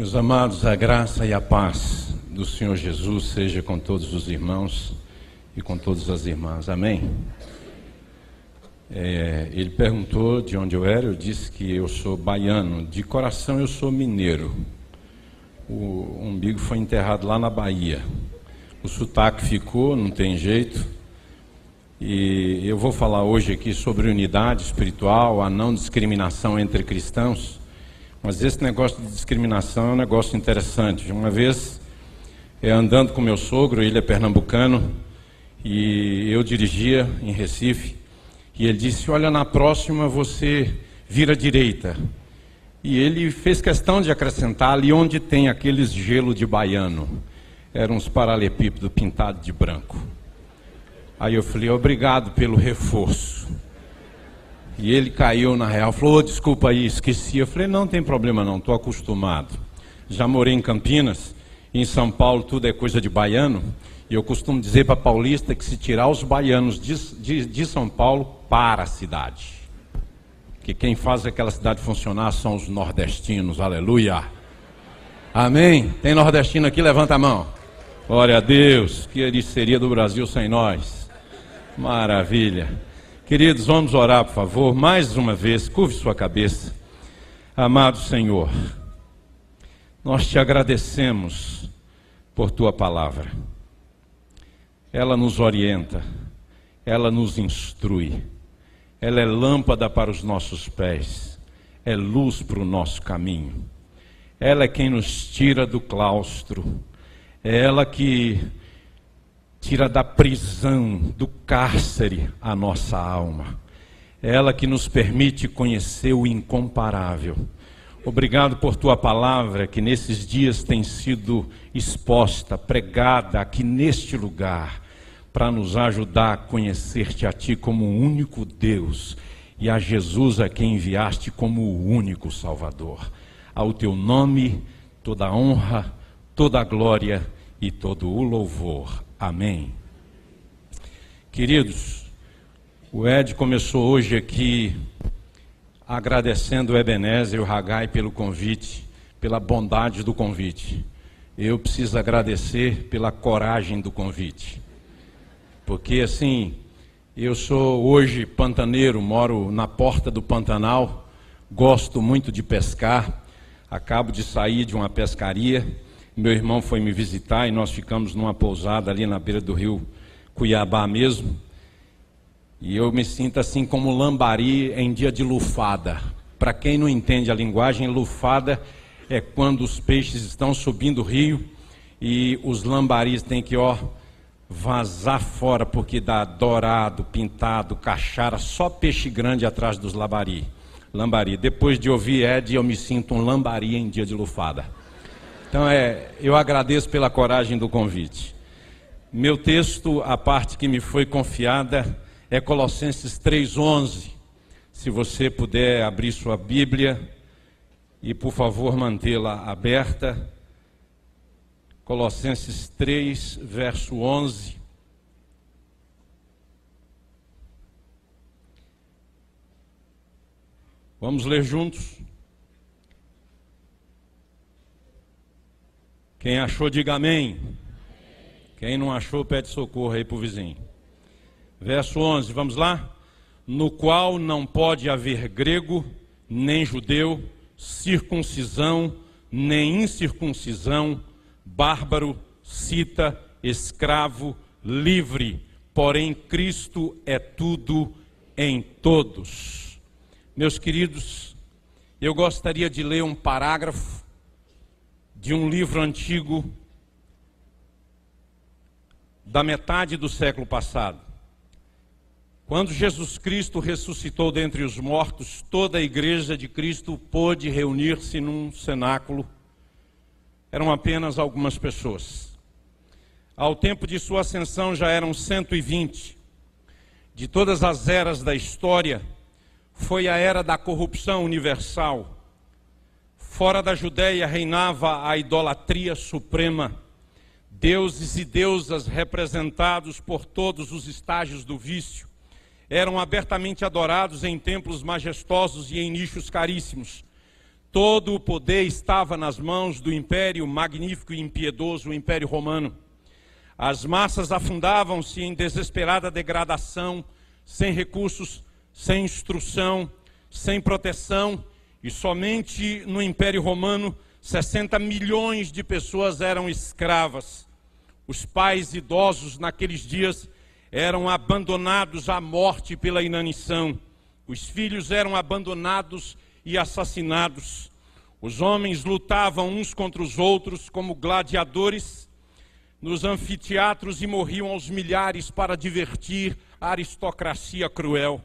Meus amados, a graça e a paz do Senhor Jesus seja com todos os irmãos e com todas as irmãs. Amém? Ele perguntou de onde eu era, eu disse que eu sou baiano, de coração eu sou mineiro. O umbigo foi enterrado lá na Bahia. O sotaque ficou, não tem jeito. E eu vou falar hoje aqui sobre unidade espiritual, a não discriminação entre cristãos. Mas esse negócio de discriminação é um negócio interessante. Uma vez, andando com meu sogro, ele é pernambucano, e eu dirigia em Recife, e ele disse: olha, na próxima você vira à direita. E ele fez questão de acrescentar ali onde tem aqueles gelo de baiano. Eram uns paralelepípedos pintados de branco. Aí eu falei: obrigado pelo reforço. E ele caiu na real, falou: desculpa aí, esqueci. Eu falei: não tem problema não, estou acostumado. Já morei em Campinas, em São Paulo tudo é coisa de baiano. E eu costumo dizer para paulista que se tirar os baianos de São Paulo, para a cidade. Que quem faz aquela cidade funcionar são os nordestinos, aleluia. Amém? Tem nordestino aqui? Levanta a mão. Glória a Deus, que ele seria do Brasil sem nós. Maravilha. Queridos, vamos orar, por favor, mais uma vez, curve sua cabeça. Amado Senhor, nós te agradecemos por tua palavra. Ela nos orienta, ela nos instrui, ela é lâmpada para os nossos pés, é luz para o nosso caminho. Ela é quem nos tira do claustro, é ela que tira da prisão, do cárcere a nossa alma. É ela que nos permite conhecer o incomparável. Obrigado por tua palavra que nesses dias tem sido exposta, pregada aqui neste lugar, para nos ajudar a conhecer-te a ti como o único Deus e a Jesus a quem enviaste como o único Salvador. Ao teu nome toda a honra, toda a glória e todo o louvor. Amém. Queridos, o Ed começou hoje aqui agradecendo o Ebenezer e o Haggai pelo convite, pela bondade do convite. Eu preciso agradecer pela coragem do convite. Porque assim, eu sou hoje pantaneiro, moro na porta do Pantanal, gosto muito de pescar, acabo de sair de uma pescaria. Meu irmão foi me visitar e nós ficamos numa pousada ali na beira do rio Cuiabá mesmo. E eu me sinto assim como lambari em dia de lufada. Para quem não entende a linguagem, lufada é quando os peixes estão subindo o rio e os lambaris têm que vazar fora porque dá dourado, pintado, caixara, só peixe grande atrás dos lambari. Depois de ouvir Ed, eu me sinto um lambari em dia de lufada. Então eu agradeço pela coragem do convite. Meu texto, a parte que me foi confiada, é Colossenses 3:11. Se você puder abrir sua Bíblia e, por favor, mantê-la aberta. Colossenses 3, verso 11. Vamos ler juntos? Quem achou, diga amém. Quem não achou, pede socorro aí para o vizinho. Verso 11, vamos lá? No qual não pode haver grego, nem judeu, circuncisão, nem incircuncisão, bárbaro, cita, escravo, livre, porém Cristo é tudo em todos. Meus queridos, eu gostaria de ler um parágrafo de um livro antigo da metade do século passado. Quando Jesus Cristo ressuscitou dentre os mortos, toda a igreja de Cristo pôde reunir-se num cenáculo. Eram apenas algumas pessoas. Ao tempo de sua ascensão já eram 120. De todas as eras da história, foi a era da corrupção universal. Fora da Judéia reinava a idolatria suprema. Deuses e deusas representados por todos os estágios do vício eram abertamente adorados em templos majestosos e em nichos caríssimos. Todo o poder estava nas mãos do império magnífico e impiedoso, o Império Romano. As massas afundavam-se em desesperada degradação, sem recursos, sem instrução, sem proteção, e somente no Império Romano 60 milhões de pessoas eram escravas. Os pais idosos naqueles dias eram abandonados à morte pela inanição. Os filhos eram abandonados e assassinados. Os homens lutavam uns contra os outros como gladiadores nos anfiteatros e morriam aos milhares para divertir a aristocracia cruel.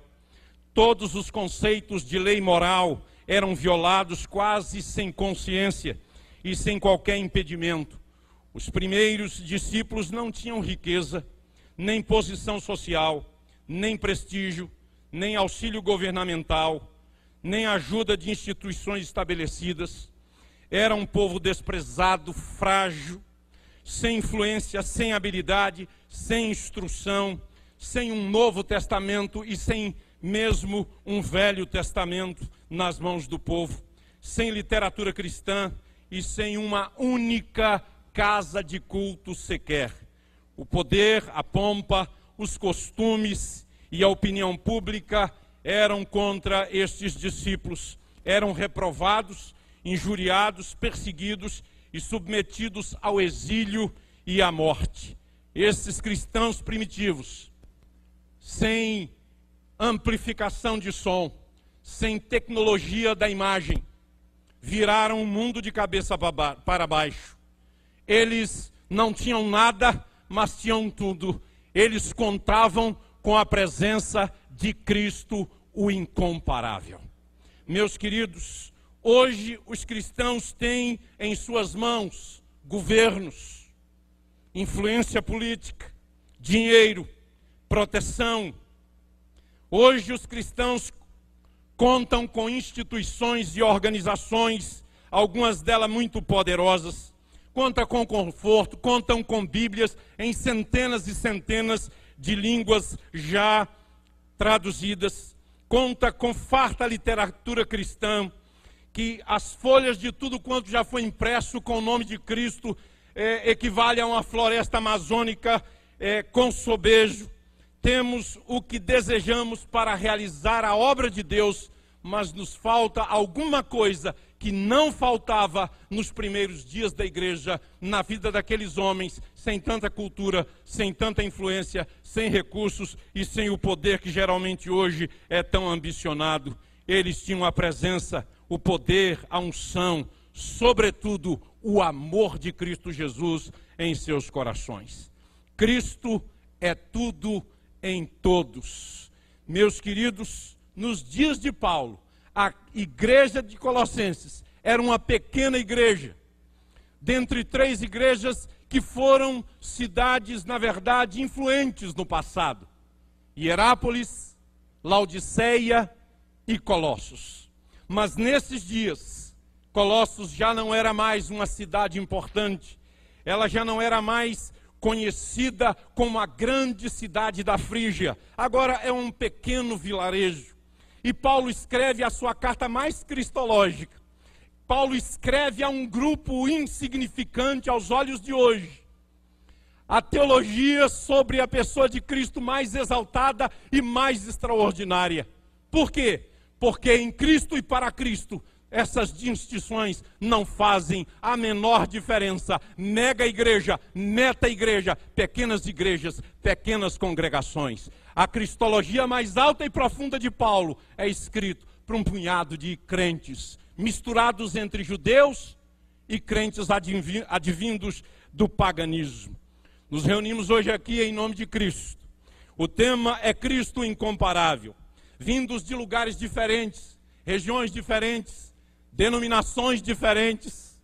Todos os conceitos de lei moral eram violados quase sem consciência e sem qualquer impedimento. Os primeiros discípulos não tinham riqueza, nem posição social, nem prestígio, nem auxílio governamental, nem ajuda de instituições estabelecidas. Era um povo desprezado, frágil, sem influência, sem habilidade, sem instrução, sem um Novo Testamento e sem mesmo um Velho Testamento nas mãos do povo, sem literatura cristã e sem uma única casa de culto sequer. O poder, a pompa, os costumes e a opinião pública eram contra estes discípulos. Eram reprovados, injuriados, perseguidos e submetidos ao exílio e à morte. Esses cristãos primitivos, sem amplificação de som, sem tecnologia da imagem, viraram o mundo de cabeça para baixo. Eles não tinham nada, mas tinham tudo. Eles contavam com a presença de Cristo, o incomparável. Meus queridos, hoje os cristãos têm em suas mãos governos, influência política, dinheiro, proteção. Hoje os cristãos contam com instituições e organizações, algumas delas muito poderosas, contam com conforto, contam com Bíblias em centenas e centenas de línguas já traduzidas, conta com farta literatura cristã, que as folhas de tudo quanto já foi impresso com o nome de Cristo equivale a uma floresta amazônica com sobejo. Temos o que desejamos para realizar a obra de Deus, mas nos falta alguma coisa que não faltava nos primeiros dias da igreja, na vida daqueles homens, sem tanta cultura, sem tanta influência, sem recursos e sem o poder que geralmente hoje é tão ambicionado. Eles tinham a presença, o poder, a unção, sobretudo o amor de Cristo Jesus em seus corações. Cristo é tudo em todos. Meus queridos, nos dias de Paulo, a igreja de Colossenses era uma pequena igreja, dentre 3 igrejas que foram cidades, na verdade, influentes no passado: Hierápolis, Laodiceia e Colossos. Mas nesses dias, Colossos já não era mais uma cidade importante, ela já não era mais conhecida como a grande cidade da Frígia, agora é um pequeno vilarejo. E Paulo escreve a sua carta mais cristológica. Paulo escreve a um grupo insignificante aos olhos de hoje a teologia sobre a pessoa de Cristo mais exaltada e mais extraordinária. Por quê? Porque em Cristo e para Cristo essas distinções não fazem a menor diferença. Mega igreja, meta igreja, pequenas igrejas, pequenas congregações. A cristologia mais alta e profunda de Paulo é escrito para um punhado de crentes, misturados entre judeus e crentes advindos do paganismo. Nos reunimos hoje aqui em nome de Cristo. O tema é Cristo incomparável. Vindos de lugares diferentes, regiões diferentes, denominações diferentes,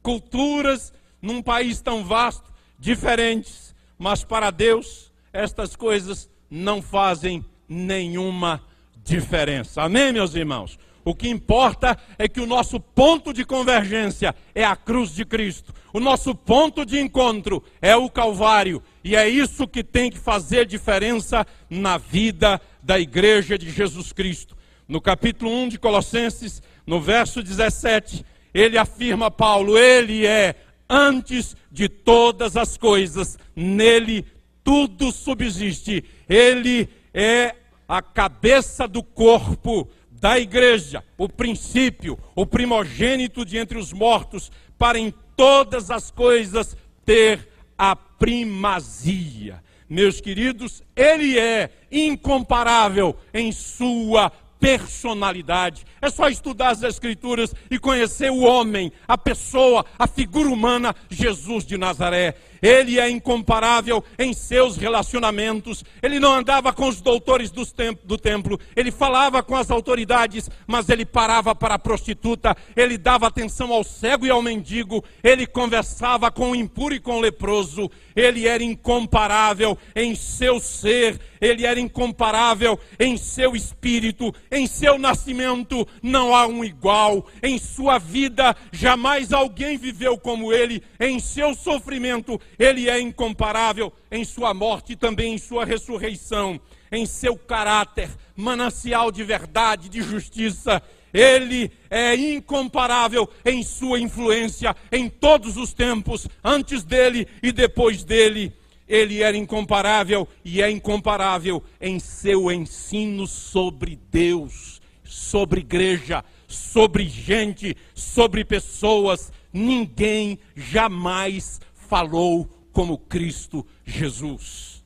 culturas num país tão vasto, diferentes, mas para Deus estas coisas não fazem nenhuma diferença. Amém, meus irmãos? O que importa é que o nosso ponto de convergência é a cruz de Cristo. O nosso ponto de encontro é o Calvário. E é isso que tem que fazer diferença na vida da igreja de Jesus Cristo. No capítulo 1 de Colossenses, no verso 17, ele afirma, Paulo, ele é antes de todas as coisas, nele tudo subsiste, ele é a cabeça do corpo da igreja, o princípio, o primogênito de entre os mortos, para em todas as coisas ter a primazia. Meus queridos, ele é incomparável em sua personalidade. É só estudar as Escrituras e conhecer o homem, a pessoa, a figura humana, Jesus de Nazaré. Ele é incomparável em seus relacionamentos. Ele não andava com os doutores do templo. Ele falava com as autoridades, mas ele parava para a prostituta. Ele dava atenção ao cego e ao mendigo. Ele conversava com o impuro e com o leproso. Ele era incomparável em seu ser. Ele era incomparável em seu espírito. Em seu nascimento não há um igual. Em sua vida jamais alguém viveu como ele. Em seu sofrimento ele é incomparável, em sua morte e também em sua ressurreição, em seu caráter, manancial de verdade, de justiça. Ele é incomparável em sua influência em todos os tempos, antes dele e depois dele. Ele era incomparável e é incomparável em seu ensino sobre Deus, sobre igreja, sobre gente, sobre pessoas. Ninguém jamais falou como Cristo Jesus.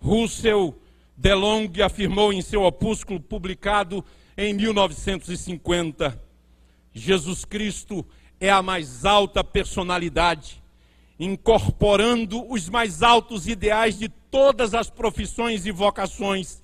Russell DeLong afirmou em seu opúsculo publicado em 1950, Jesus Cristo é a mais alta personalidade, incorporando os mais altos ideais de todas as profissões e vocações.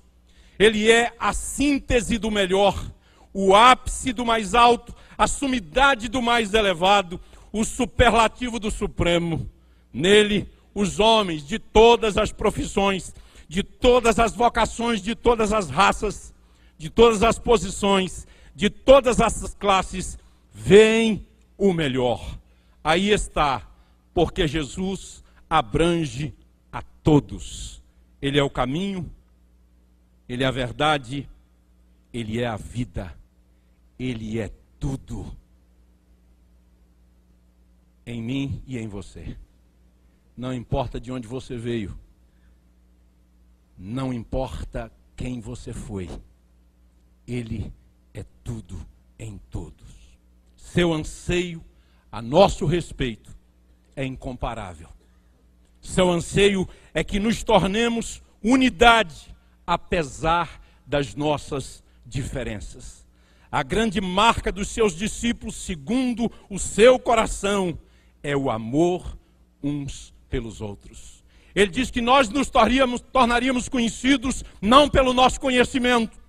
Ele é a síntese do melhor, o ápice do mais alto, a sumidade do mais elevado, o superlativo do supremo. Nele, os homens de todas as profissões, de todas as vocações, de todas as raças, de todas as posições, de todas as classes, veem o melhor. Aí está, porque Jesus abrange a todos. Ele é o caminho, ele é a verdade, ele é a vida, ele é tudo. Em mim e em você. Não importa de onde você veio. Não importa quem você foi. Ele é tudo em todos. Seu anseio a nosso respeito é incomparável. Seu anseio é que nos tornemos unidade, apesar das nossas diferenças. A grande marca dos seus discípulos, segundo o seu coração, é o amor uns pelos outros. Ele diz que nós nos tornaríamos conhecidos não pelo nosso conhecimento,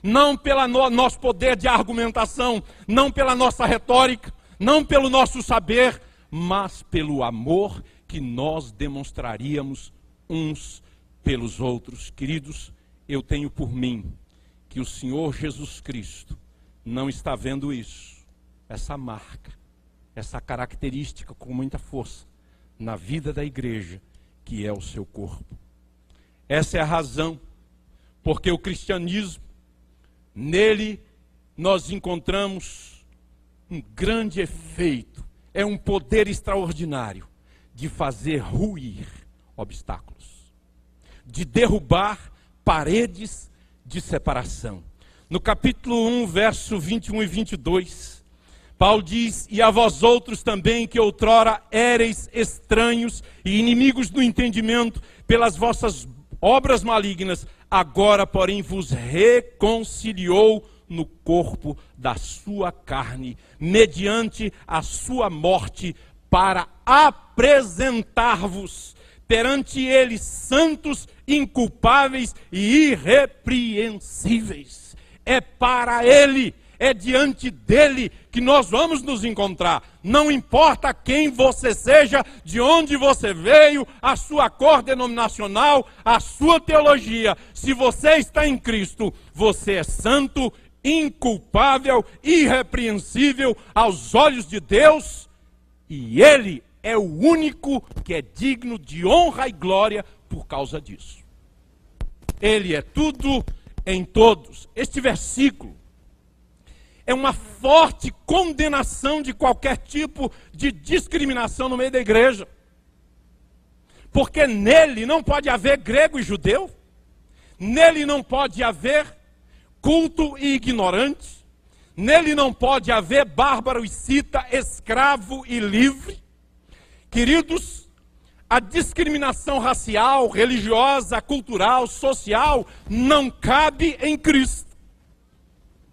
não pelo nosso poder de argumentação, não pela nossa retórica, não pelo nosso saber, mas pelo amor que nós demonstraríamos uns pelos outros. Queridos, eu tenho por mim que o Senhor Jesus Cristo não está vendo isso, essa marca, essa característica com muita força na vida da igreja, que é o seu corpo. Essa é a razão porque o cristianismo, nele nós encontramos um grande efeito, é um poder extraordinário de fazer ruir obstáculos, de derrubar paredes de separação. No capítulo 1, verso 21 e 22, Paulo diz, e a vós outros também, que outrora éreis estranhos e inimigos do entendimento pelas vossas obras malignas, agora, porém, vos reconciliou no corpo da sua carne, mediante a sua morte, para apresentar-vos perante ele santos, inculpáveis e irrepreensíveis. É para ele, é diante dele que nós vamos nos encontrar. Não importa quem você seja, de onde você veio, a sua cor denominacional, a sua teologia. Se você está em Cristo, você é santo, inculpável, irrepreensível aos olhos de Deus. E ele é o único que é digno de honra e glória por causa disso. Ele é tudo em todos. Este versículo é uma forte condenação de qualquer tipo de discriminação no meio da igreja. Porque nele não pode haver grego e judeu, nele não pode haver culto e ignorante, nele não pode haver bárbaro e cita, escravo e livre. Queridos, a discriminação racial, religiosa, cultural, social não cabe em Cristo.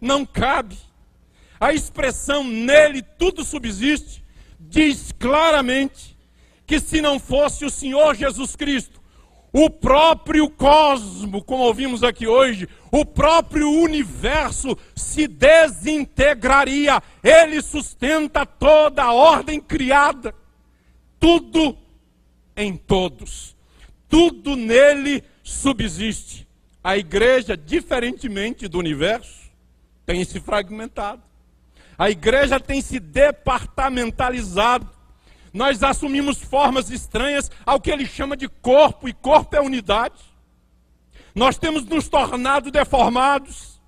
Não cabe. A expressão nele tudo subsiste diz claramente que se não fosse o Senhor Jesus Cristo, o próprio cosmo, como ouvimos aqui hoje, o próprio universo se desintegraria. Ele sustenta toda a ordem criada. Tudo em todos. Tudo nele subsiste. A igreja, diferentemente do universo, tem se fragmentado. A igreja tem se departamentalizado. Nós assumimos formas estranhas ao que ele chama de corpo, e corpo é unidade. Nós temos nos tornado deformados.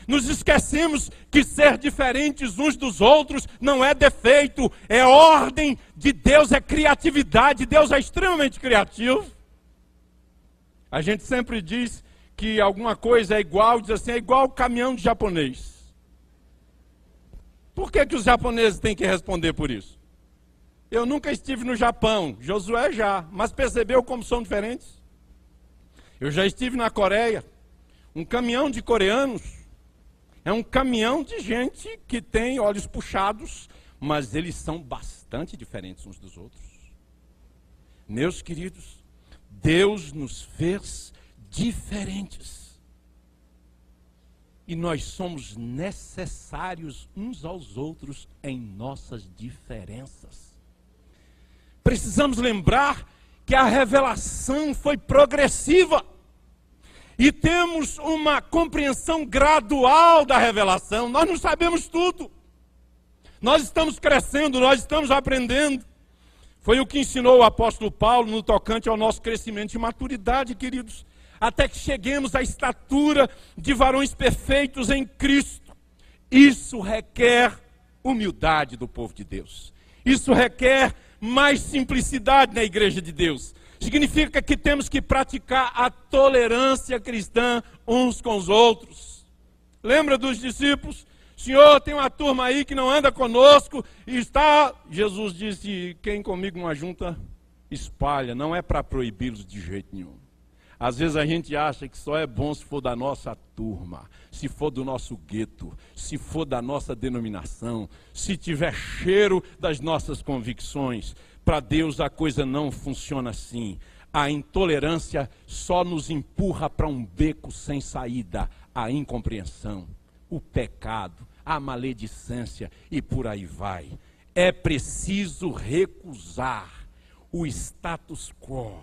Nos esquecemos que ser diferentes uns dos outros não é defeito, é ordem de Deus, é criatividade. Deus é extremamente criativo. A gente sempre diz que alguma coisa é igual, diz assim, é igual o caminhão de japonês. Por que os japoneses têm que responder por isso? Eu nunca estive no Japão, Josué já, mas percebeu como são diferentes? Eu já estive na Coreia. Um caminhão de coreanos é um caminhão de gente que tem olhos puxados, mas eles são bastante diferentes uns dos outros. Meus queridos, Deus nos fez diferentes. E nós somos necessários uns aos outros em nossas diferenças. Precisamos lembrar que a revelação foi progressiva. E temos uma compreensão gradual da revelação. Nós não sabemos tudo. Nós estamos crescendo, nós estamos aprendendo. Foi o que ensinou o apóstolo Paulo no tocante ao nosso crescimento e maturidade, queridos. Até que cheguemos à estatura de varões perfeitos em Cristo. Isso requer humildade do povo de Deus. Isso requer mais simplicidade na igreja de Deus. Significa que temos que praticar a tolerância cristã uns com os outros. Lembra dos discípulos? Senhor, tem uma turma aí que não anda conosco e está... Jesus disse, quem comigo não ajunta, espalha. Não é para proibi-los de jeito nenhum. Às vezes a gente acha que só é bom se for da nossa turma, se for do nosso gueto, se for da nossa denominação, se tiver cheiro das nossas convicções. Para Deus a coisa não funciona assim. A intolerância só nos empurra para um beco sem saída, a incompreensão, o pecado, a maledicência e por aí vai. É preciso recusar o status quo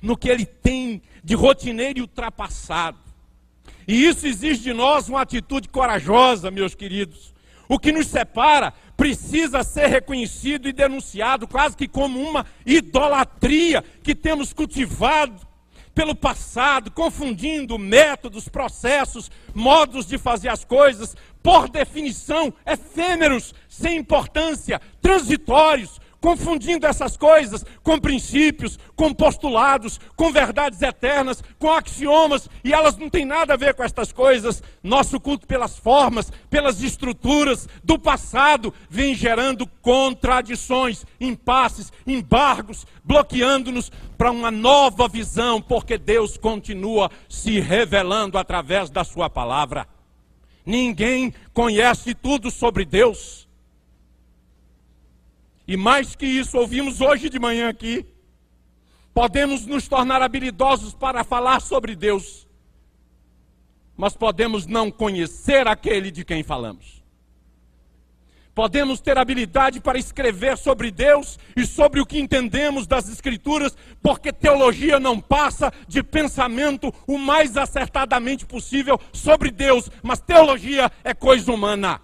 no que ele tem de rotineiro e ultrapassado. E isso exige de nós uma atitude corajosa, meus queridos. O que nos separa precisa ser reconhecido e denunciado, quase que como uma idolatria que temos cultivado pelo passado, confundindo métodos, processos, modos de fazer as coisas, por definição, efêmeros, sem importância, transitórios, confundindo essas coisas com princípios, com postulados, com verdades eternas, com axiomas, e elas não têm nada a ver com estas coisas. Nosso culto pelas formas, pelas estruturas do passado, vem gerando contradições, impasses, embargos, bloqueando-nos para uma nova visão, porque Deus continua se revelando através da sua palavra. Ninguém conhece tudo sobre Deus. E mais que isso, ouvimos hoje de manhã aqui, podemos nos tornar habilidosos para falar sobre Deus, mas podemos não conhecer aquele de quem falamos. Podemos ter habilidade para escrever sobre Deus e sobre o que entendemos das Escrituras, porque teologia não passa de pensamento o mais acertadamente possível sobre Deus, mas teologia é coisa humana.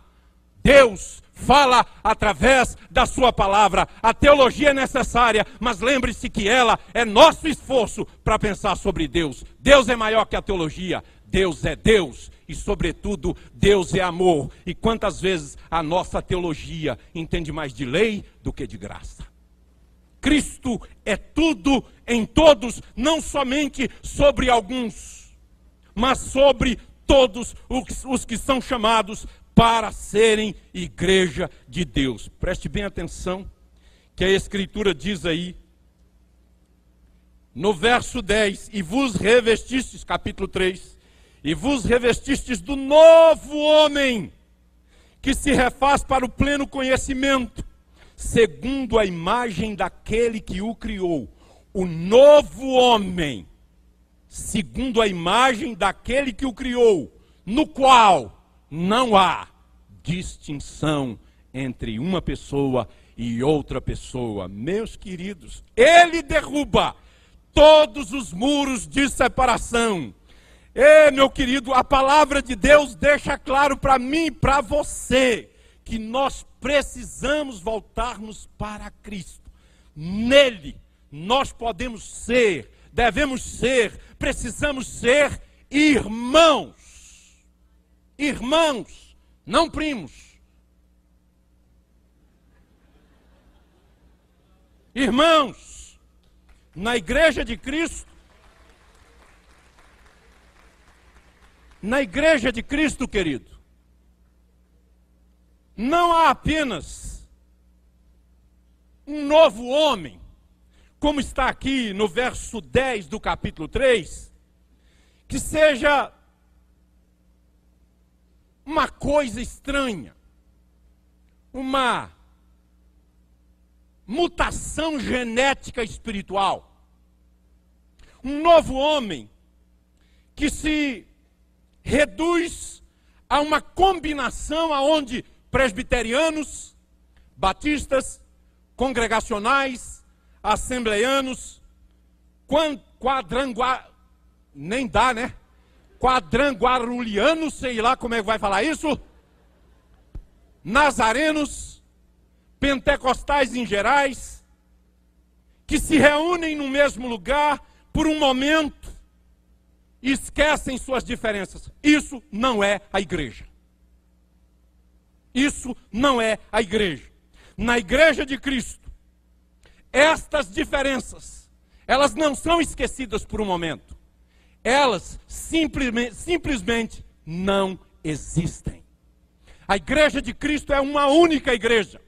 Deus fala através da sua palavra. A teologia é necessária, mas lembre-se que ela é nosso esforço para pensar sobre Deus. Deus é maior que a teologia. Deus é Deus e, sobretudo, Deus é amor. E quantas vezes a nossa teologia entende mais de lei do que de graça? Cristo é tudo em todos, não somente sobre alguns, mas sobre todos os que são chamados para serem igreja de Deus. Preste bem atenção, que a Escritura diz aí, no verso 10, e vos revestistes, capítulo 3, e vos revestistes do novo homem, que se refaz para o pleno conhecimento, segundo a imagem daquele que o criou. O novo homem, segundo a imagem daquele que o criou, no qual não há distinção entre uma pessoa e outra pessoa. Meus queridos, ele derruba todos os muros de separação. Meu querido, a palavra de Deus deixa claro para mim e para você que nós precisamos voltarmos para Cristo. Nele nós podemos ser, devemos ser, precisamos ser irmãos. Irmãos, não primos. Irmãos, na igreja de Cristo, querido, não há apenas um novo homem, como está aqui no verso 10 do capítulo 3, que seja uma coisa estranha, uma mutação genética espiritual. Um novo homem que se reduz a uma combinação aonde presbiterianos, batistas, congregacionais, assembleianos, quadranguarulianos, sei lá como é que vai falar isso, nazarenos, pentecostais em gerais, que se reúnem no mesmo lugar por um momento e esquecem suas diferenças. Isso não é a igreja. Isso não é a igreja. Na igreja de Cristo, estas diferenças, elas não são esquecidas por um momento. Elas simplesmente não existem. A igreja de Cristo é uma única igreja,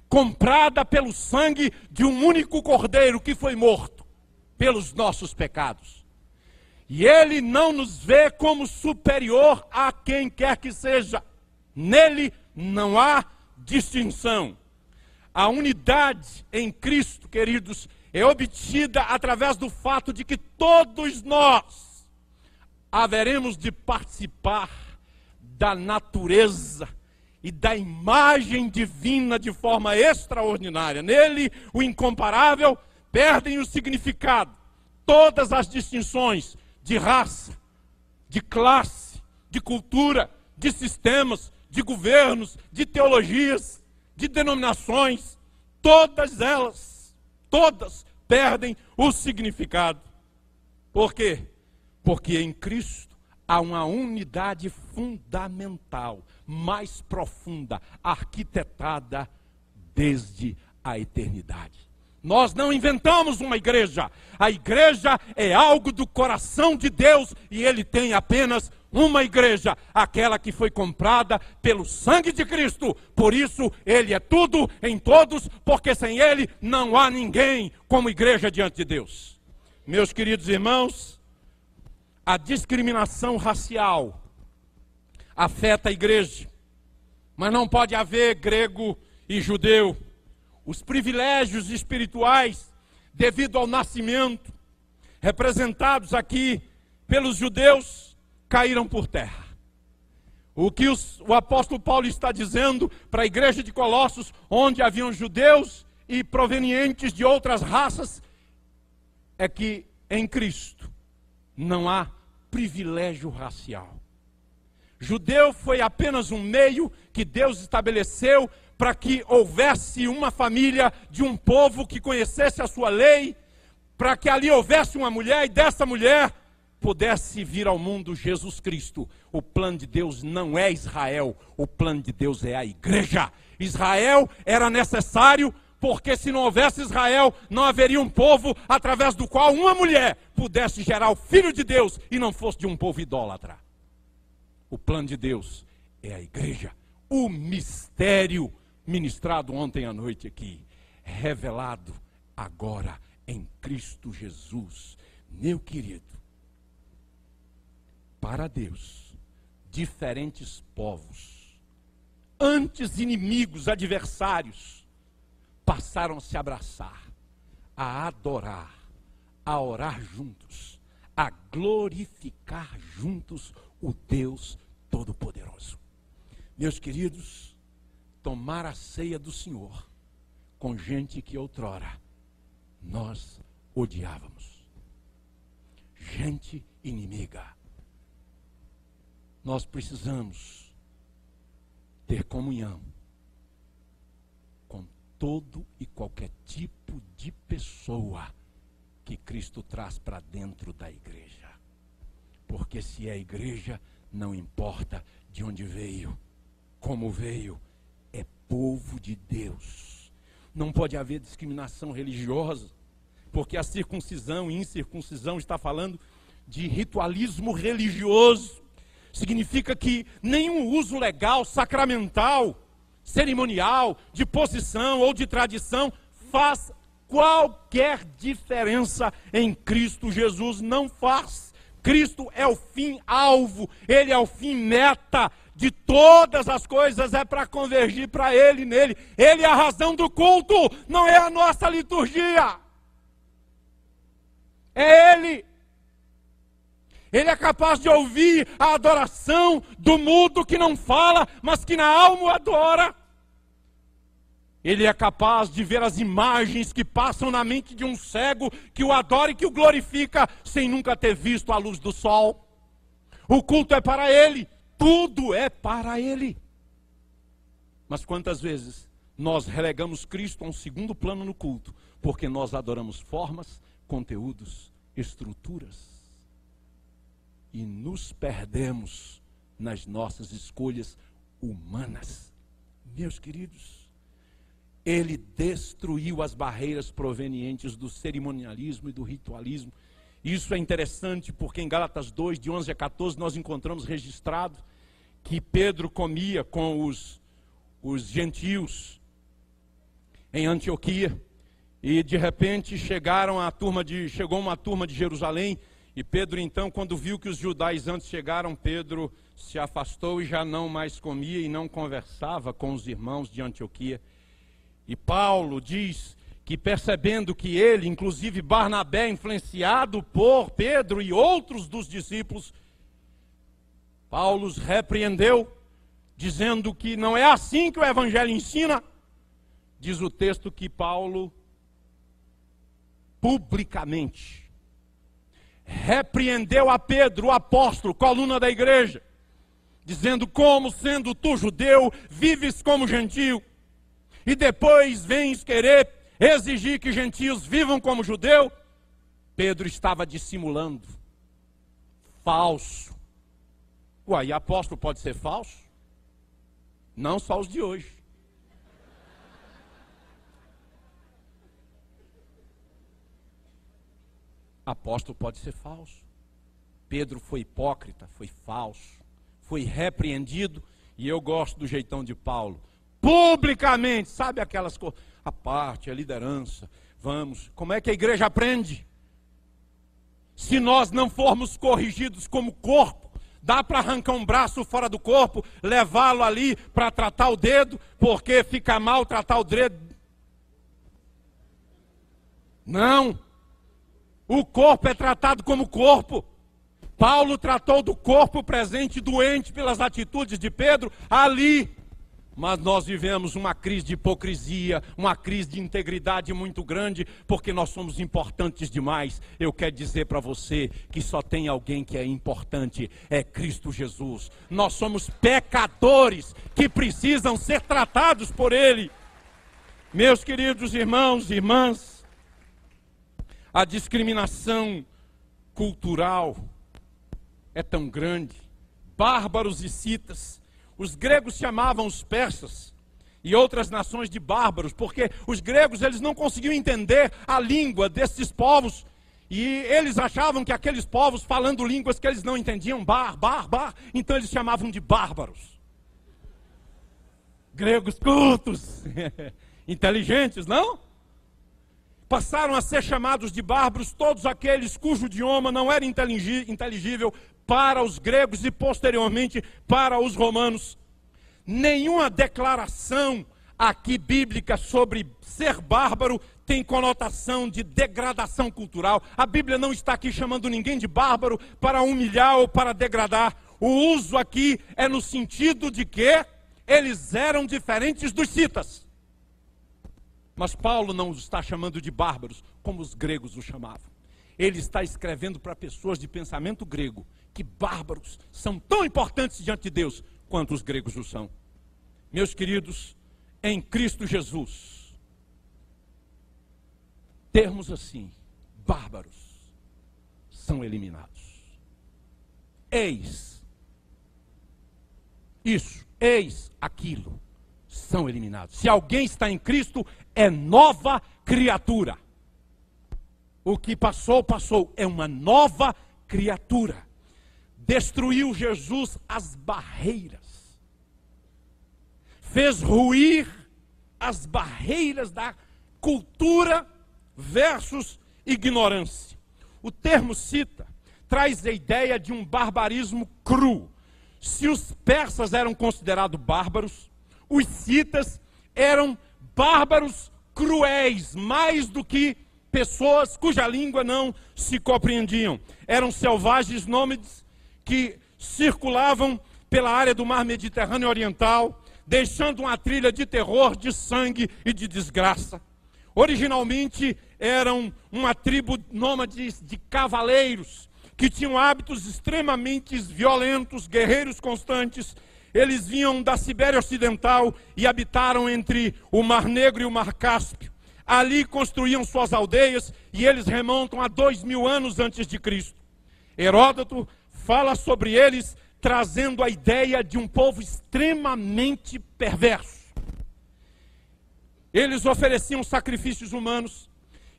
comprada pelo sangue de um único cordeiro que foi morto pelos nossos pecados. E ele não nos vê como superior a quem quer que seja. Nele não há distinção. A unidade em Cristo, queridos, é obtida através do fato de que todos nós haveremos de participar da natureza e da imagem divina de forma extraordinária. Nele, o incomparável, perdem o significado. Todas as distinções de raça, de classe, de cultura, de sistemas, de governos, de teologias, de denominações, todas elas, todas perdem o significado. Por quê? Porque em Cristo há uma unidade fundamental, mais profunda, arquitetada desde a eternidade. Nós não inventamos uma igreja. A igreja é algo do coração de Deus e Ele tem apenas uma igreja, aquela que foi comprada pelo sangue de Cristo. Por isso, Ele é tudo em todos, porque sem Ele não há ninguém como igreja diante de Deus. Meus queridos irmãos, a discriminação racial afeta a igreja, mas não pode haver grego e judeu. Os privilégios espirituais, devido ao nascimento, representados aqui pelos judeus, caíram por terra. O que o apóstolo Paulo está dizendo para a igreja de Colossos, onde haviam judeus e provenientes de outras raças, é que em Cristo não há privilégio racial. Judeu foi apenas um meio que Deus estabeleceu para que houvesse uma família de um povo que conhecesse a sua lei, para que ali houvesse uma mulher e dessa mulher pudesse vir ao mundo Jesus Cristo, o plano de Deus não é Israel, o plano de Deus é a igreja. Israel era necessário, porque se não houvesse Israel, não haveria um povo através do qual uma mulher pudesse gerar o Filho de Deus e não fosse de um povo idólatra. O plano de Deus é a igreja. O mistério ministrado ontem à noite aqui, revelado agora em Cristo Jesus. Meu querido, para Deus, diferentes povos, antes inimigos, adversários, passaram a se abraçar, a adorar, a orar juntos, a glorificar juntos o Deus Todo-Poderoso. Meus queridos, tomar a ceia do Senhor com gente que outrora nós odiávamos, gente inimiga. Nós precisamos ter comunhão com todo e qualquer tipo de pessoa que Cristo traz para dentro da igreja. Porque se é igreja, não importa de onde veio, como veio, é povo de Deus. Não pode haver discriminação religiosa, porque a circuncisão e incircuncisão está falando de ritualismo religioso. Significa que nenhum uso legal, sacramental, cerimonial, de posição ou de tradição faz qualquer diferença em Cristo Jesus. Não faz. Cristo é o fim alvo, Ele é o fim meta de todas as coisas, é para convergir para Ele, nele. Ele é a razão do culto, não é a nossa liturgia. É Ele. Ele é capaz de ouvir a adoração do mudo que não fala, mas que na alma o adora. Ele é capaz de ver as imagens que passam na mente de um cego que o adora e que o glorifica sem nunca ter visto a luz do sol. O culto é para Ele, tudo é para Ele. Mas quantas vezes nós relegamos Cristo a um segundo plano no culto, porque nós adoramos formas, conteúdos, estruturas. E nos perdemos nas nossas escolhas humanas. Meus queridos, Ele destruiu as barreiras provenientes do cerimonialismo e do ritualismo. Isso é interessante porque em Gálatas 2, de 11 a 14, nós encontramos registrado que Pedro comia com os gentios em Antioquia. E de repente chegou uma turma de Jerusalém. E Pedro então, quando viu que os judaizantes chegaram, Pedro se afastou e já não mais comia e não conversava com os irmãos de Antioquia. E Paulo diz que percebendo que ele, inclusive Barnabé, influenciado por Pedro e outros dos discípulos, Paulo os repreendeu, dizendo que não é assim que o evangelho ensina. Diz o texto que Paulo publicamente repreendeu a Pedro, o apóstolo, coluna da igreja, dizendo: como sendo tu judeu, vives como gentio, e depois vens querer exigir que gentios vivam como judeu. Pedro estava dissimulando, falso. Uai, apóstolo pode ser falso? Não só os de hoje. Apóstolo pode ser falso. Pedro foi hipócrita, foi falso, foi repreendido. E eu gosto do jeitão de Paulo, publicamente, sabe aquelas coisas, a parte, a liderança, vamos, como é que a igreja aprende? Se nós não formos corrigidos como corpo, dá para arrancar um braço fora do corpo, levá-lo ali para tratar o dedo, porque fica mal tratar o dedo? Não. O corpo é tratado como corpo. Paulo tratou do corpo presente doente pelas atitudes de Pedro ali. Mas nós vivemos uma crise de hipocrisia, uma crise de integridade muito grande, porque nós somos importantes demais. Eu quero dizer para você que só tem alguém que é importante, é Cristo Jesus. Nós somos pecadores que precisam ser tratados por Ele. Meus queridos irmãos e irmãs, a discriminação cultural é tão grande. Bárbaros e citas. Os gregos chamavam os persas e outras nações de bárbaros, porque os gregos eles não conseguiam entender a língua desses povos, e eles achavam que aqueles povos falando línguas que eles não entendiam, então eles chamavam de bárbaros. Gregos cultos, inteligentes, não? Passaram a ser chamados de bárbaros todos aqueles cujo idioma não era inteligível para os gregos e posteriormente para os romanos. Nenhuma declaração aqui bíblica sobre ser bárbaro tem conotação de degradação cultural. A Bíblia não está aqui chamando ninguém de bárbaro para humilhar ou para degradar. O uso aqui é no sentido de que eles eram diferentes dos citas. Mas Paulo não os está chamando de bárbaros, como os gregos o chamavam. Ele está escrevendo para pessoas de pensamento grego que bárbaros são tão importantes diante de Deus quanto os gregos o são. Meus queridos, em Cristo Jesus, termos assim, bárbaros, são eliminados. Eis isso, eis aquilo, são eliminados. Se alguém está em Cristo, é nova criatura. O que passou, passou, é uma nova criatura. Destruiu Jesus as barreiras. Fez ruir as barreiras da cultura versus ignorância. O termo cita traz a ideia de um barbarismo cru. Se os persas eram considerados bárbaros, os citas eram bárbaros cruéis, mais do que pessoas cuja língua não se compreendiam. Eram selvagens nômades que circulavam pela área do mar Mediterrâneo Oriental, deixando uma trilha de terror, de sangue e de desgraça. Originalmente eram uma tribo nômade de cavaleiros, que tinham hábitos extremamente violentos, guerreiros constantes. Eles vinham da Sibéria Ocidental e habitaram entre o Mar Negro e o Mar Cáspio. Ali construíam suas aldeias e eles remontam a 2000 anos antes de Cristo. Heródoto fala sobre eles trazendo a ideia de um povo extremamente perverso. Eles ofereciam sacrifícios humanos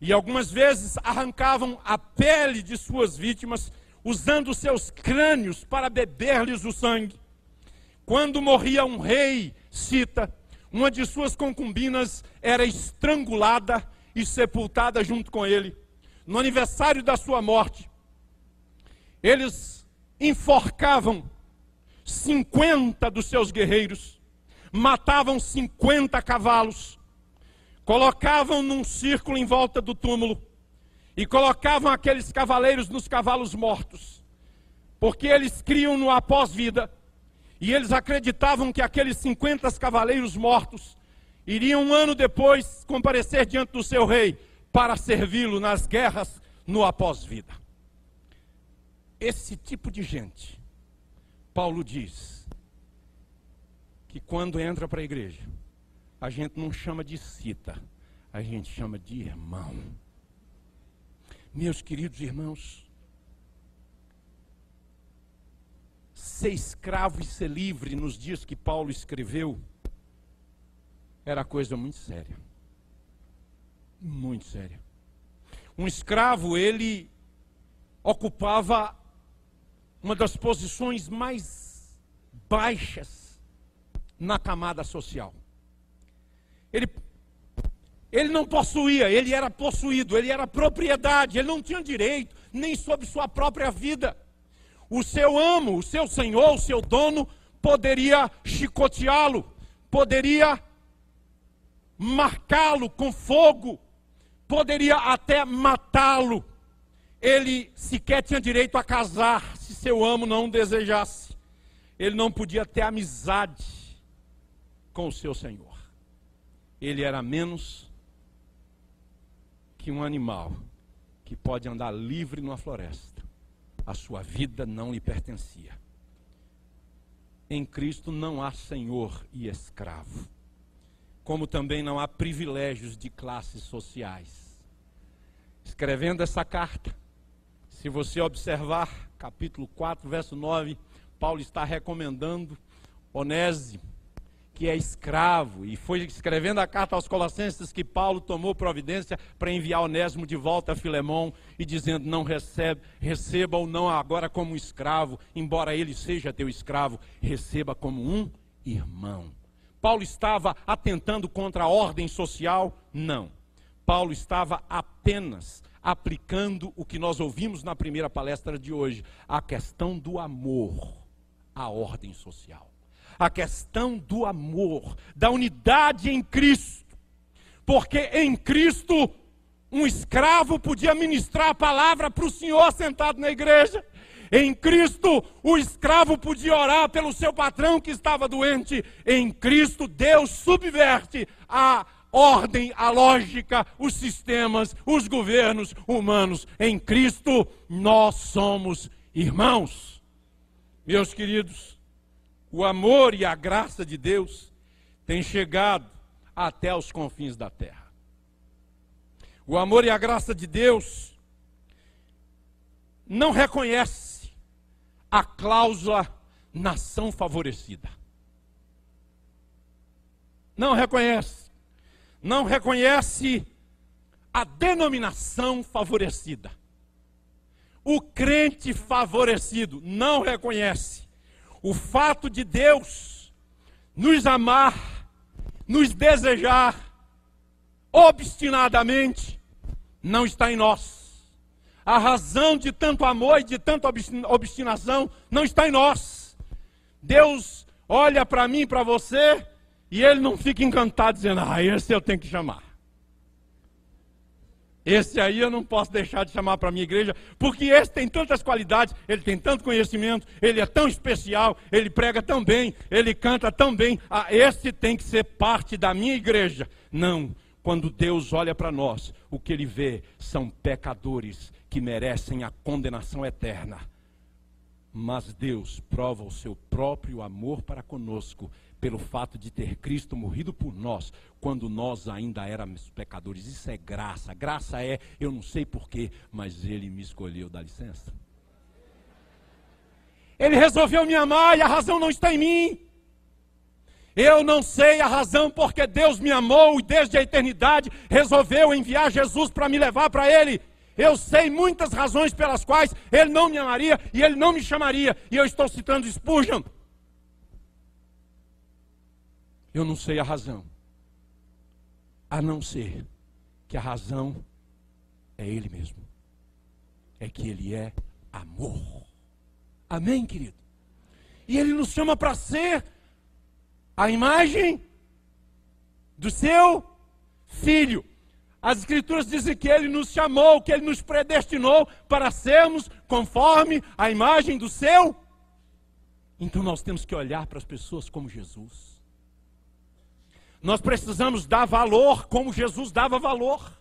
e algumas vezes arrancavam a pele de suas vítimas, usando seus crânios para beber-lhes o sangue. Quando morria um rei cita, uma de suas concubinas era estrangulada e sepultada junto com ele. No aniversário da sua morte, eles enforcavam 50 dos seus guerreiros, matavam 50 cavalos, colocavam num círculo em volta do túmulo e colocavam aqueles cavaleiros nos cavalos mortos, porque eles criam no após-vida e eles acreditavam que aqueles 50 cavaleiros mortos iriam um ano depois comparecer diante do seu rei para servi-lo nas guerras no após-vida. Esse tipo de gente, Paulo diz que quando entra para a igreja, a gente não chama de cita, a gente chama de irmão. Meus queridos irmãos, ser escravo e ser livre nos dias que Paulo escreveu era coisa muito séria. Muito séria. Um escravo, ele ocupava uma das posições mais baixas na camada social. Ele não possuía, ele era possuído, ele era propriedade, ele não tinha direito nem sobre sua própria vida. O seu amo, o seu senhor, o seu dono poderia chicoteá-lo, poderia marcá-lo com fogo, poderia até matá-lo. Ele sequer tinha direito a casar se seu amo não o desejasse. Ele não podia ter amizade com o seu senhor. Ele era menos que um animal que pode andar livre numa floresta. A sua vida não lhe pertencia. Em Cristo não há senhor e escravo, como também não há privilégios de classes sociais. Escrevendo essa carta, Se você observar, capítulo 4, verso 9, Paulo está recomendando Onésimo, que é escravo, e foi escrevendo a carta aos Colossenses que Paulo tomou providência para enviar Onésimo de volta a Filemão, e dizendo, não receba-o não agora como um escravo, embora ele seja teu escravo, receba como um irmão. Paulo estava atentando contra a ordem social? Não. Paulo estava apenas aplicando o que nós ouvimos na primeira palestra de hoje, a questão do amor à ordem social. A questão do amor, da unidade em Cristo. Porque em Cristo, um escravo podia ministrar a palavra para o senhor sentado na igreja. Em Cristo, o escravo podia orar pelo seu patrão que estava doente. Em Cristo, Deus subverte a ordem, a lógica, os sistemas, os governos humanos. Em Cristo, nós somos irmãos. Meus queridos, o amor e a graça de Deus têm chegado até os confins da terra. O amor e a graça de Deus não reconhece a cláusula nação favorecida. Não reconhece. Não reconhece a denominação favorecida. O crente favorecido não reconhece. O fato de Deus nos amar, nos desejar obstinadamente, não está em nós. A razão de tanto amor e de tanta obstinação não está em nós. Deus olha para mim e para você e Ele não fica encantado dizendo, esse eu tenho que chamar. Esse aí eu não posso deixar de chamar para a minha igreja, porque esse tem tantas qualidades, ele tem tanto conhecimento, ele é tão especial, ele prega tão bem, ele canta tão bem, esse tem que ser parte da minha igreja. Não, quando Deus olha para nós, o que Ele vê são pecadores que merecem a condenação eterna. Mas Deus prova o seu próprio amor para conosco, pelo fato de ter Cristo morrido por nós, quando nós ainda éramos pecadores. Isso é graça. Graça é, eu não sei porquê, mas Ele me escolheu, dá licença. Ele resolveu me amar e a razão não está em mim. Eu não sei a razão porque Deus me amou e desde a eternidade resolveu enviar Jesus para me levar para Ele. Eu sei muitas razões pelas quais Ele não me amaria e Ele não me chamaria. E eu estou citando Spurgeon. Eu não sei a razão, a não ser que a razão é Ele mesmo. É que Ele é amor. Amém, querido? E Ele nos chama para ser a imagem do seu Filho. As Escrituras dizem que Ele nos chamou, que Ele nos predestinou para sermos conforme a imagem do seu. Então nós temos que olhar para as pessoas como Jesus. Nós precisamos dar valor como Jesus dava valor.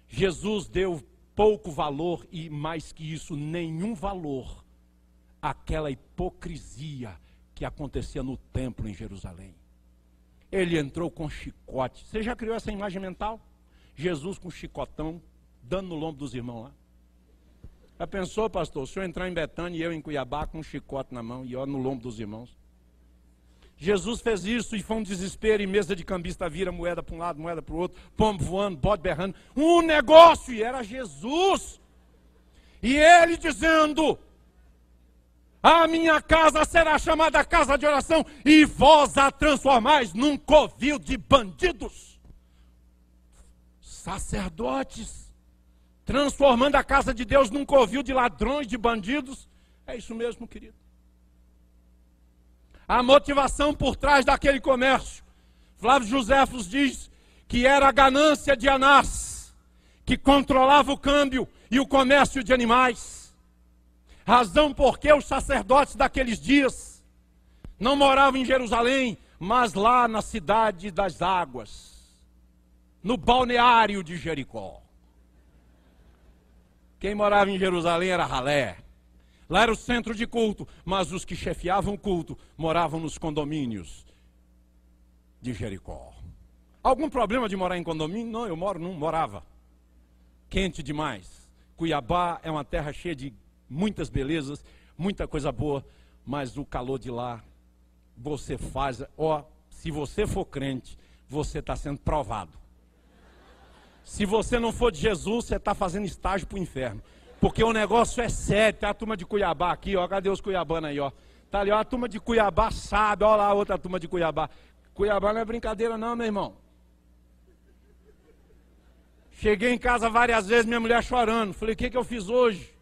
Jesus deu pouco valor e, mais que isso, nenhum valor àquela hipocrisia que acontecia no templo em Jerusalém. Ele entrou com chicote. Você já criou essa imagem mental? Jesus com chicotão, dando no lombo dos irmãos lá. Já pensou, pastor, o senhor entrar em Betânia e eu em Cuiabá com um chicote na mão e eu no lombo dos irmãos? Jesus fez isso e foi um desespero, e mesa de cambista vira moeda para um lado, moeda para o outro, pombo voando, bode berrando, um negócio, e era Jesus. E Ele dizendo, a minha casa será chamada casa de oração, e vós a transformais num covil de bandidos. Sacerdotes, transformando a casa de Deus num covil de ladrões, de bandidos. É isso mesmo, querido. A motivação por trás daquele comércio, Flávio Joséfos diz que era a ganância de Anás, que controlava o câmbio e o comércio de animais. Razão porque os sacerdotes daqueles dias não moravam em Jerusalém, mas lá na cidade das águas, no balneário de Jericó. Quem morava em Jerusalém era ralé. Lá era o centro de culto, mas os que chefiavam o culto moravam nos condomínios de Jericó. Algum problema de morar em condomínio? Não, eu morava. Quente demais. Cuiabá é uma terra cheia de muitas belezas, muita coisa boa, mas o calor de lá, você faz, se você for crente, você está sendo provado. Se você não for de Jesus, você está fazendo estágio para o inferno. Porque o negócio é sério. Tem a turma de Cuiabá aqui, ó. Cadê os cuiabanos aí, ó? Tá ali, ó. A turma de Cuiabá sabe. Olha lá a outra turma de Cuiabá. Cuiabá não é brincadeira não, meu irmão. Cheguei em casa várias vezes, minha mulher chorando. Falei, o que eu fiz hoje?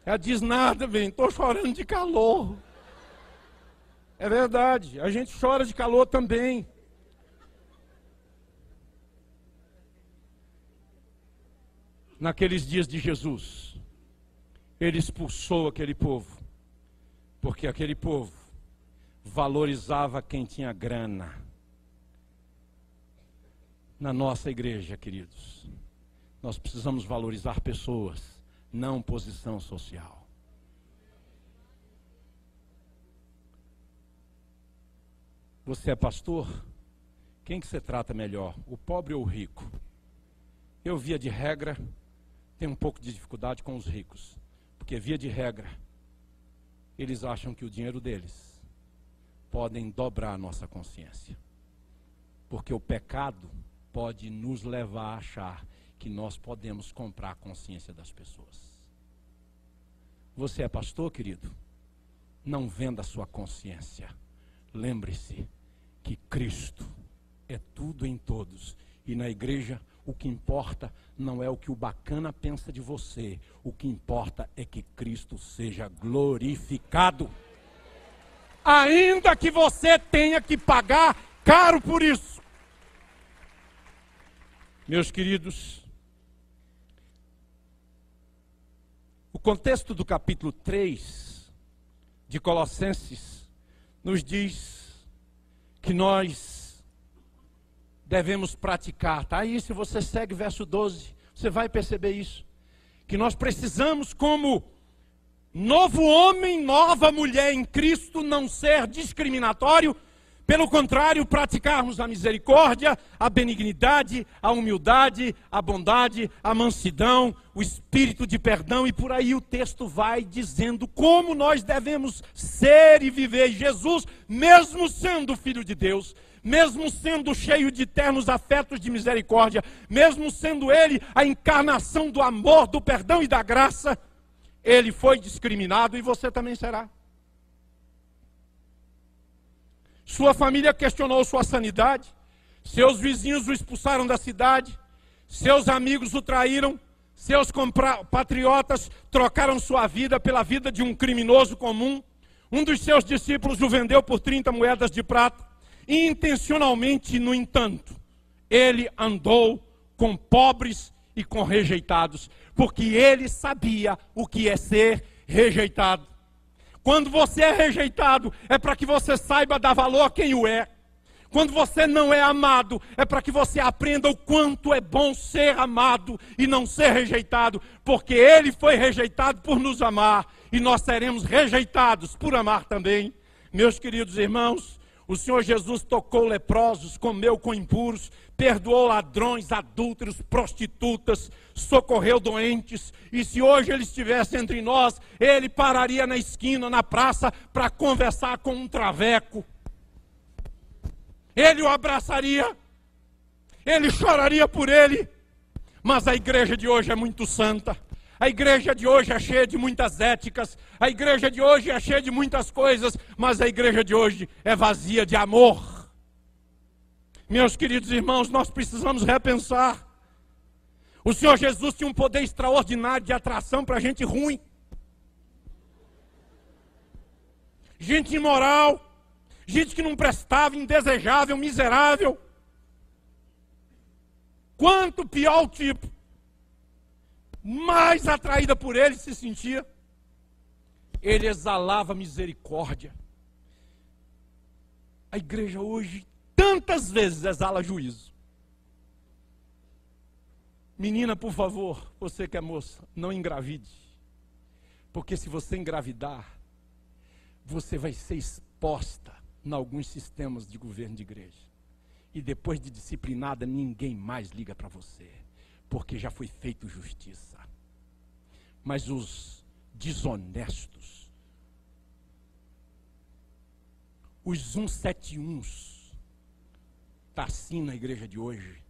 Ela diz, nada, bem, estou chorando de calor. É verdade, a gente chora de calor também. Naqueles dias de Jesus, ele expulsou aquele povo, porque aquele povo valorizava quem tinha grana. Na nossa igreja, queridos, nós precisamos valorizar pessoas, não posição social. Você é pastor? Quem que você trata melhor, o pobre ou o rico? Eu, via de regra, tenho um pouco de dificuldade com os ricos, porque via de regra, eles acham que o dinheiro deles podem dobrar a nossa consciência, porque o pecado pode nos levar a achar que nós podemos comprar a consciência das pessoas. Você é pastor, querido? Não venda a sua consciência. Lembre-se que Cristo é tudo em todos. E na igreja, o que importa não é o que o bacana pensa de você. O que importa é que Cristo seja glorificado. Ainda que você tenha que pagar caro por isso. Meus queridos, o contexto do capítulo 3 de Colossenses nos diz que nós devemos praticar, tá? Aí se você segue verso 12, você vai perceber isso, que nós precisamos, como novo homem, nova mulher em Cristo, não ser discriminatório. Pelo contrário, praticarmos a misericórdia, a benignidade, a humildade, a bondade, a mansidão, o espírito de perdão, e por aí o texto vai dizendo como nós devemos ser e viver. Jesus, mesmo sendo Filho de Deus, mesmo sendo cheio de ternos afetos de misericórdia, mesmo sendo Ele a encarnação do amor, do perdão e da graça, Ele foi discriminado e você também será. Sua família questionou sua sanidade, seus vizinhos o expulsaram da cidade, seus amigos o traíram, seus compatriotas trocaram sua vida pela vida de um criminoso comum. Um dos seus discípulos o vendeu por 30 moedas de prata. E intencionalmente, no entanto, ele andou com pobres e com rejeitados, porque ele sabia o que é ser rejeitado. Quando você é rejeitado, é para que você saiba dar valor a quem o é. Quando você não é amado, é para que você aprenda o quanto é bom ser amado e não ser rejeitado, porque Ele foi rejeitado por nos amar, e nós seremos rejeitados por amar também. Meus queridos irmãos, o Senhor Jesus tocou leprosos, comeu com impuros, perdoou ladrões, adúlteros, prostitutas, socorreu doentes. E se hoje Ele estivesse entre nós, Ele pararia na esquina, na praça, para conversar com um traveco. Ele o abraçaria, Ele choraria por ele. Mas a igreja de hoje é muito santa. A igreja de hoje é cheia de muitas éticas. A igreja de hoje é cheia de muitas coisas. Mas a igreja de hoje é vazia de amor. Meus queridos irmãos, nós precisamos repensar. O Senhor Jesus tinha um poder extraordinário de atração para gente ruim. Gente imoral. Gente que não prestava, indesejável, miserável. Quanto pior o tipo, mais atraída por ele se sentia. Ele exalava misericórdia. A igreja hoje tantas vezes exala juízo. Menina, por favor, você que é moça, não engravide. Porque se você engravidar, você vai ser exposta em alguns sistemas de governo de igreja. E depois de disciplinada, ninguém mais liga para você. porque já foi feito justiça. Mas os desonestos, os 171s, está assim na igreja de hoje,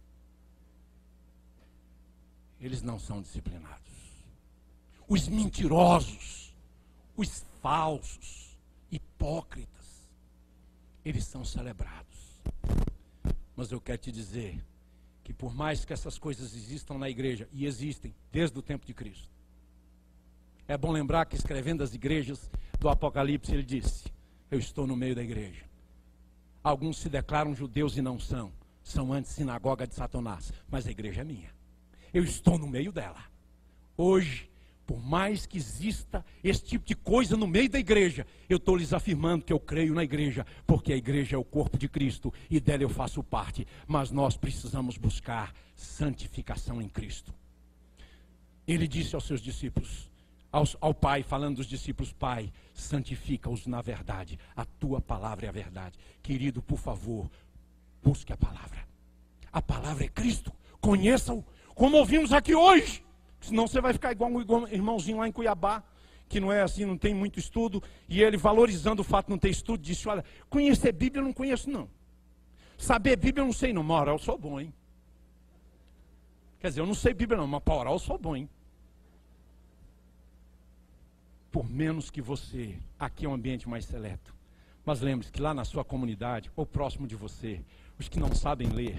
eles não são disciplinados. Os mentirosos, os falsos, hipócritas, eles são celebrados. Mas eu quero te dizer que por mais que essas coisas existam na igreja, e existem desde o tempo de Cristo, é bom lembrar que escrevendo as igrejas do Apocalipse, ele disse: eu estou no meio da igreja. Alguns se declaram judeus e não são. São antes sinagoga de Satanás. Mas a igreja é minha. Eu estou no meio dela. Hoje, por mais que exista esse tipo de coisa no meio da igreja, eu estou lhes afirmando que eu creio na igreja, porque a igreja é o corpo de Cristo e dela eu faço parte. Mas nós precisamos buscar santificação em Cristo. Ele disse aos seus discípulos, ao Pai, falando dos discípulos: Pai, santifica-os na verdade, a tua palavra é a verdade. Querido, por favor, busque a palavra. A palavra é Cristo, conheça-o, como ouvimos aqui hoje. Senão você vai ficar igual um irmãozinho lá em Cuiabá, que não é assim, não tem muito estudo, e ele, valorizando o fato de não ter estudo, disse: olha, conhecer Bíblia eu não conheço não. Saber Bíblia eu não sei não, mas orar eu sou bom, hein? Quer dizer, eu não sei Bíblia não, mas para orar eu sou bom, hein? Por menos que você, aqui é um ambiente mais seleto, mas lembre-se que lá na sua comunidade, ou próximo de você, os que não sabem ler,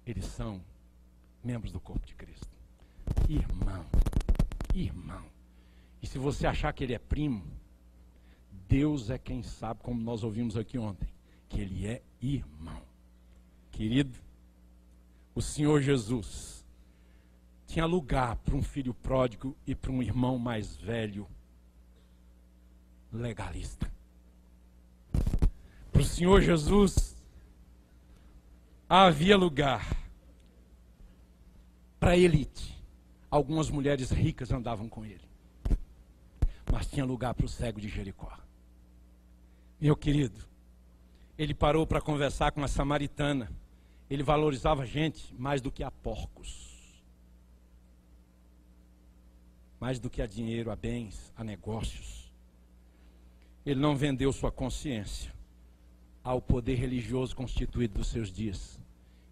eles são membros do corpo de Cristo. Irmão, irmão. E se você achar que ele é primo, Deus é quem sabe, como nós ouvimos aqui ontem, que ele é irmão. Querido, o Senhor Jesus tinha lugar para um filho pródigo e para um irmão mais velho legalista. Para o Senhor Jesus havia lugar para a elite. Algumas mulheres ricas andavam com ele, mas tinha lugar para o cego de Jericó. Meu querido, ele parou para conversar com a samaritana. Ele valorizava a gente mais do que a porcos, mais do que a dinheiro, a bens, a negócios. Ele não vendeu sua consciência ao poder religioso constituído dos seus dias.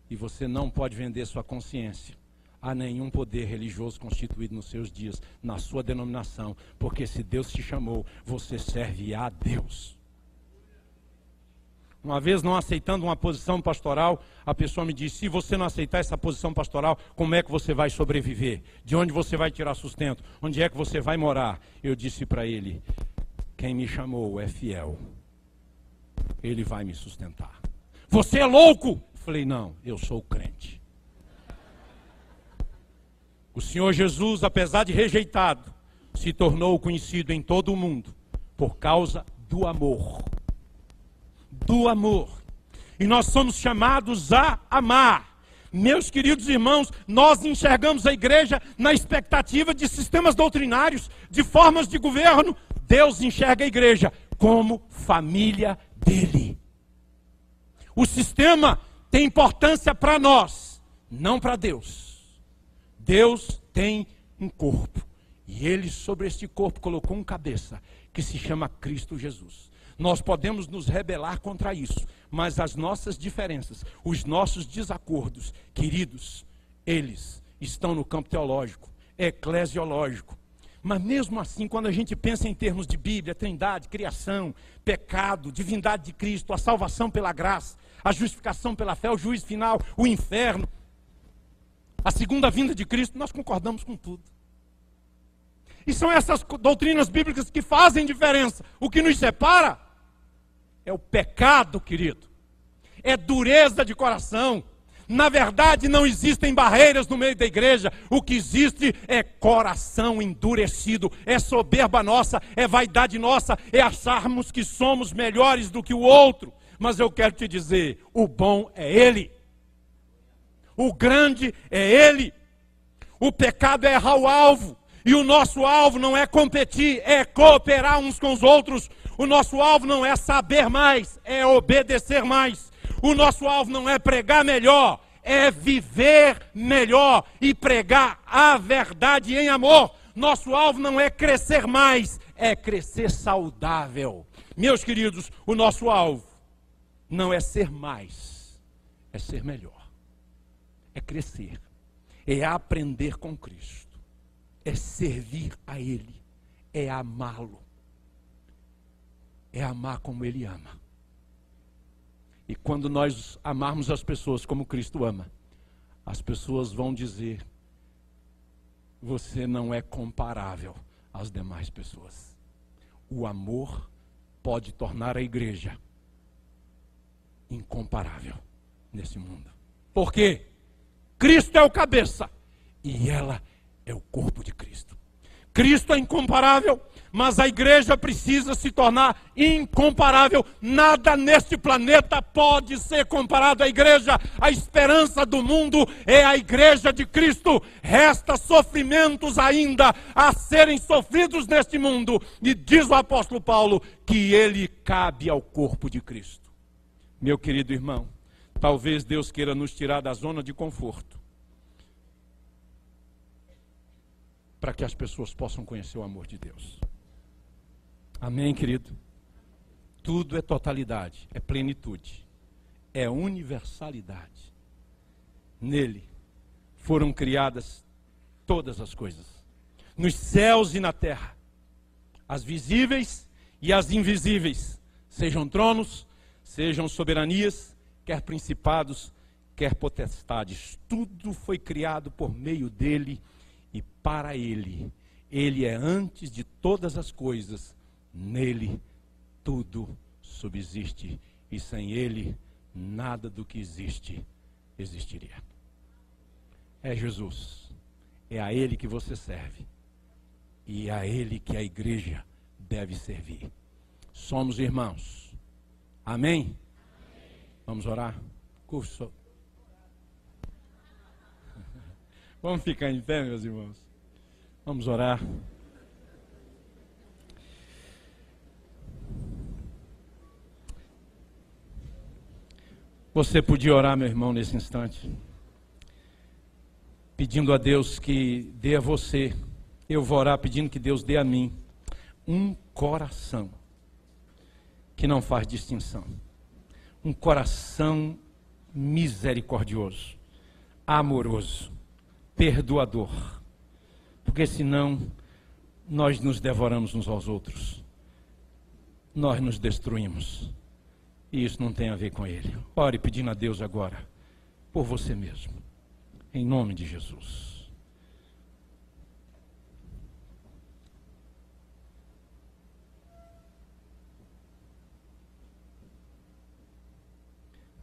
E você não pode vender sua consciência a nenhum poder religioso constituído nos seus dias, na sua denominação, porque se Deus te chamou, você serve a Deus. Uma vez, não aceitando uma posição pastoral, a pessoa me disse: se você não aceitar essa posição pastoral, como é que você vai sobreviver? De onde você vai tirar sustento? Onde é que você vai morar? Eu disse para ele: quem me chamou é fiel, ele vai me sustentar. Você é louco? Falei: não, eu sou crente. O Senhor Jesus, apesar de rejeitado, se tornou conhecido em todo o mundo por causa do amor. Do amor. E nós somos chamados a amar. Meus queridos irmãos, nós enxergamos a igreja na expectativa de sistemas doutrinários, de formas de governo. Deus enxerga a igreja como família dele. O sistema tem importância para nós, não para Deus. Deus tem um corpo, e ele sobre este corpo colocou um cabeça, que se chama Cristo Jesus. Nós podemos nos rebelar contra isso, mas as nossas diferenças, os nossos desacordos, queridos, eles estão no campo teológico, eclesiológico. Mas mesmo assim, quando a gente pensa em termos de Bíblia, trindade, criação, pecado, divindade de Cristo, a salvação pela graça, a justificação pela fé, o juízo final, o inferno, a segunda vinda de Cristo, nós concordamos com tudo. E são essas doutrinas bíblicas que fazem diferença. O que nos separa é o pecado, querido. É dureza de coração. Na verdade, não existem barreiras no meio da igreja. O que existe é coração endurecido. É soberba nossa, é vaidade nossa, é acharmos que somos melhores do que o outro. Mas eu quero te dizer, o bom é Ele. O grande é Ele. O pecado é errar o alvo. E o nosso alvo não é competir, é cooperar uns com os outros. O nosso alvo não é saber mais, é obedecer mais. O nosso alvo não é pregar melhor, é viver melhor e pregar a verdade em amor. Nosso alvo não é crescer mais, é crescer saudável. Meus queridos, o nosso alvo não é ser mais, é ser melhor. É crescer, é aprender com Cristo, é servir a Ele, é amá-lo, é amar como Ele ama. E quando nós amarmos as pessoas como Cristo ama, as pessoas vão dizer: você não é comparável às demais pessoas. O amor pode tornar a igreja incomparável nesse mundo. Por quê? Cristo é o cabeça e ela é o corpo de Cristo. Cristo é incomparável, mas a igreja precisa se tornar incomparável. Nada neste planeta pode ser comparado à igreja. A esperança do mundo é a igreja de Cristo. Resta sofrimentos ainda a serem sofridos neste mundo. E diz o apóstolo Paulo que ele cabe ao corpo de Cristo. Meu querido irmão, talvez Deus queira nos tirar da zona de conforto, para que as pessoas possam conhecer o amor de Deus. Amém, querido? Tudo é totalidade, é plenitude, é universalidade. Nele foram criadas todas as coisas, nos céus e na terra, as visíveis e as invisíveis, sejam tronos, sejam soberanias, quer principados, quer potestades. Tudo foi criado por meio dele e para ele. Ele é antes de todas as coisas. Nele tudo subsiste. E sem ele, nada do que existe, existiria. É Jesus. É a ele que você serve. E é a ele que a igreja deve servir. Somos irmãos. Amém? Vamos orar? Curso. Vamos ficar em pé, meus irmãos. Vamos orar. Você podia orar, meu irmão, nesse instante, pedindo a Deus que dê a você. Eu vou orar pedindo que Deus dê a mim um coração que não faz distinção. Um coração misericordioso, amoroso, perdoador. Porque senão nós nos devoramos uns aos outros. Nós nos destruímos. E isso não tem a ver com ele. Ore pedindo a Deus agora, por você mesmo. Em nome de Jesus.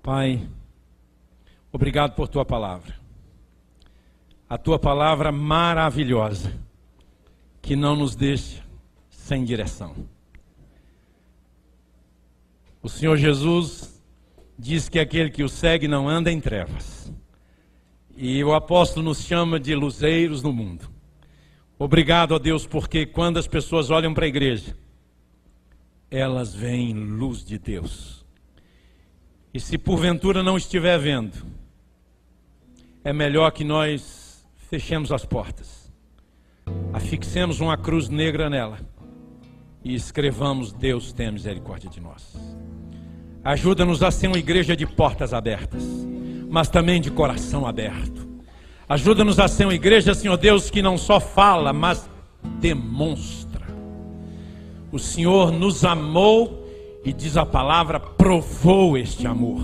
Pai, obrigado por tua palavra. A tua palavra maravilhosa, que não nos deixa sem direção. O Senhor Jesus diz que aquele que o segue não anda em trevas. E o apóstolo nos chama de luzeiros no mundo. Obrigado a Deus, porque quando as pessoas olham para a igreja, elas veem luz de Deus. E se porventura não estiver vendo, é melhor que nós fechemos as portas, afixemos uma cruz negra nela e escrevamos: Deus tenha misericórdia de nós. Ajuda-nos a ser uma igreja de portas abertas, mas também de coração aberto. Ajuda-nos a ser uma igreja, Senhor Deus, que não só fala, mas demonstra. O Senhor nos amou e, diz a palavra, provou este amor.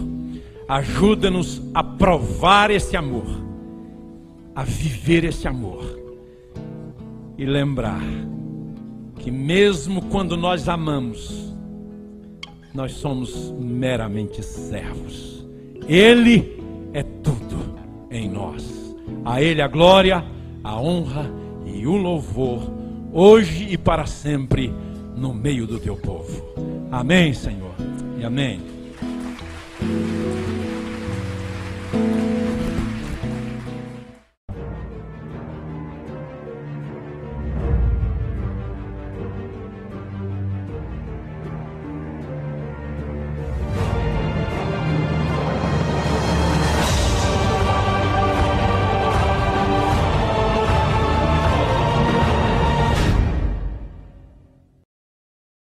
Ajuda-nos a provar esse amor, a viver esse amor e lembrar que mesmo quando nós amamos, nós somos meramente servos. Ele é tudo em nós. A Ele a glória, a honra e o louvor, hoje e para sempre, no meio do teu povo. Amém, Senhor, e amém.